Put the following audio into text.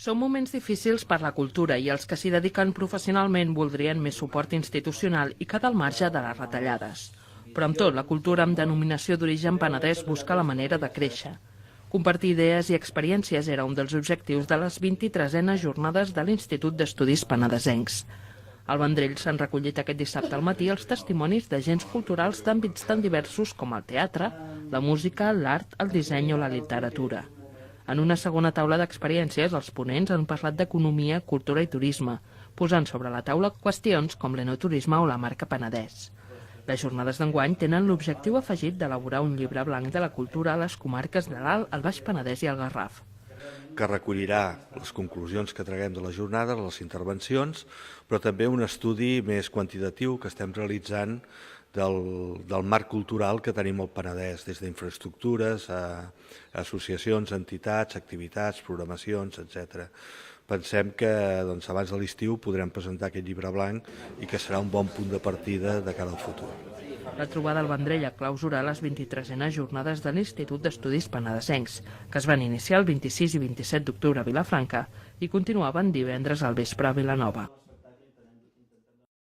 Són moments difícils per la cultura i els que s'hi dediquen professionalment voldrien més suport institucional i quedar al marge de les retallades. Però amb tot, la cultura amb denominació d'origen penedès busca la manera de créixer. Compartir idees i experiències era un dels objectius de les 23enes jornades de l'Institut d'Estudis Penedesencs. Al Vendrell s'han recollit aquest dissabte al matí els testimonis d'agents culturals d'àmbits tan diversos com el teatre, la música, l'art, el disseny o la literatura. En una segona taula d'experiències, els ponents han parlat d'economia, cultura i turisme, posant sobre la taula qüestions com l'enoturisme o la marca Penedès. Les jornades d'enguany tenen l'objectiu afegit d'elaborar un llibre blanc de la cultura a les comarques de l'Alt, el Baix Penedès i el Garraf, que recollirà les conclusions que traguem de les jornades, les intervencions, però també un estudi més quantitatiu que estem realitzant del marc cultural que tenim al Penedès, des d'infraestructures, a associacions, entitats, activitats, programacions, etc. Pensem que abans de l'estiu podrem presentar aquest llibre blanc i que serà un bon punt de partida de cara al futur. La trobada al Vendrell clausurà les 23enes jornades de l'Institut d'Estudis Penedesencs, que es van iniciar el 26 i 27 d'octubre a Vilafranca i continuaven divendres al vespre a Vilanova.